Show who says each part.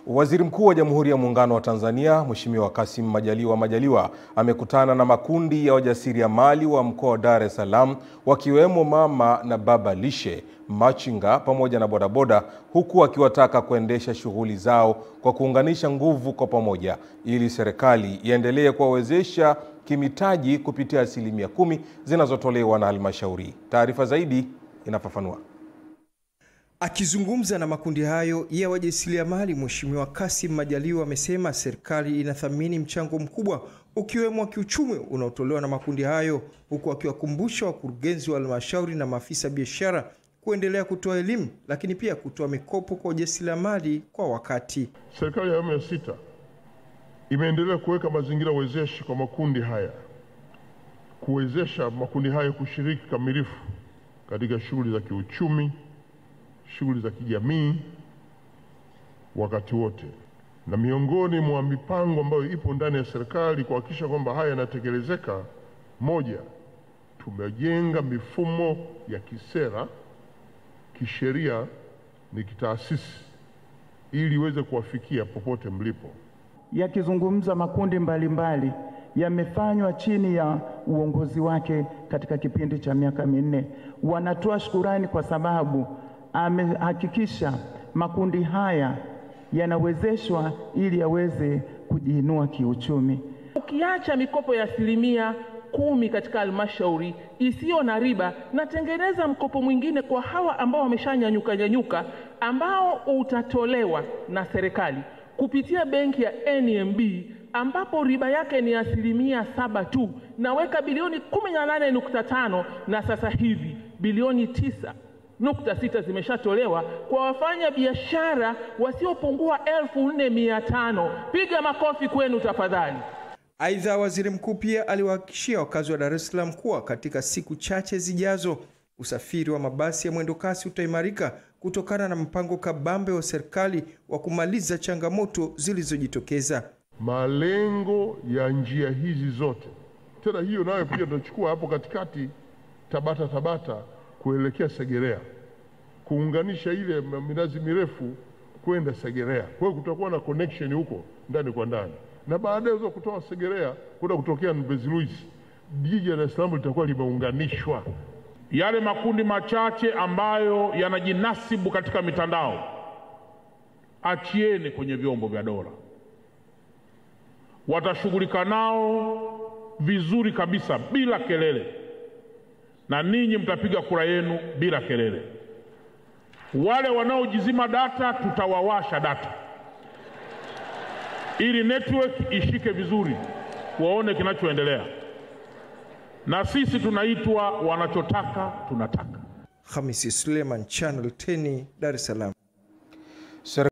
Speaker 1: Waziri Mkuu wa Jamhuri ya Muungano wa Tanzania, Mheshimiwa Kassim Majaliwa amekutana na makundi ya wajasiriamali wa mkoa wa Dar es Salaam wakiwemo mama na baba lishe, machinga pamoja na bodaboda, huku akiwataka kuendesha shughuli zao kwa kuunganisha nguvu kwa pamoja ili serikali iendelee kuwawezesha kimitaji kupitia 10% zinazotolewa na halmashauri. Taarifa zaidi inafafanua.
Speaker 2: Akizungumza na makundi hayo ya wajasiriamali, Mheshimiwa Kassim Majaliwa amesema serikali inathamini mchango mkubwa ukiwemo wa kiuchumi unaotolewa na makundi hayo, huku akiwakumbusha wakurugenzi wa halmashauri na maafisa biashara kuendelea kutoa elimu lakini pia kutoa mikopo kwa wajasiriamali kwa wakati.
Speaker 3: Serikali ya awamu ya 6 imeendelea kuweka mazingira wezeshi kwa makundi haya, kuwezesha makundi haya kushiriki kamilifu katika shughuli za kiuchumi, shughuli za kijamii wakati wote. Na miongoni mwa mipango ambayo ipo ndani ya serikali kuhakikisha kwamba haya yanatekelezeka, moja, tumejenga mifumo ya kisera, kisheria ni kitaasisi ili iweze kuwafikia popote mlipo.
Speaker 4: Yakizungumza makundi mbalimbali yamefanywa chini ya uongozi wake katika kipindi cha miaka 4. Wanatoa shukrani kwa sababu amehakikisha makundi haya yanawezeshwa ili yaweze kujiinua kiuchumi.
Speaker 5: Ukiacha mikopo ya 10% katika halmashauri isiyo na riba, na tengeneza mkopo mwingine kwa hawa ambao wameshanyanyuka ambao utatolewa na serikali kupitia benki ya NMB ambapo riba yake ni 7% tu, naweka bilioni 18.5 na sasa hivi bilioni 9.6 zimeshatolewa kwa wafanya biashara wasiopungua 4,500. Piga makofi kwenu tafadhali.
Speaker 2: Aidha, waziri mkuu pia aliwahakikishia wakazi wa Dar es Salaam kuwa katika siku chache zijazo usafiri wa mabasi ya mwendokasi utaimarika kutokana na mpango kabambe wa serikali wa kumaliza changamoto zilizojitokeza.
Speaker 3: Malengo ya njia hizi zote, tena hiyo nayo pia tunachukua hapo katikati Tabata kuelekea Segerea, kuunganisha ile minazi mirefu kwenda Segerea. Kwa hiyo kutakuwa na connection huko ndani kwa ndani, na baadaye hizo kutoa Segerea kwenda kutokea Mbezi Luis, jiji la Dar es Salaam litakuwa limeunganishwa.
Speaker 6: Yale makundi machache ambayo yanajinasibu katika mitandao, achieni kwenye vyombo vya dola, watashughulika nao vizuri kabisa bila kelele, na ninyi mtapiga kura yenu bila kelele. Wale wanaojizima data, tutawawasha data ili network ishike vizuri, waone kinachoendelea. Na sisi tunaitwa wanachotaka tunataka.
Speaker 2: Hamisi Suleiman, Channel 10, Dar es Salaam.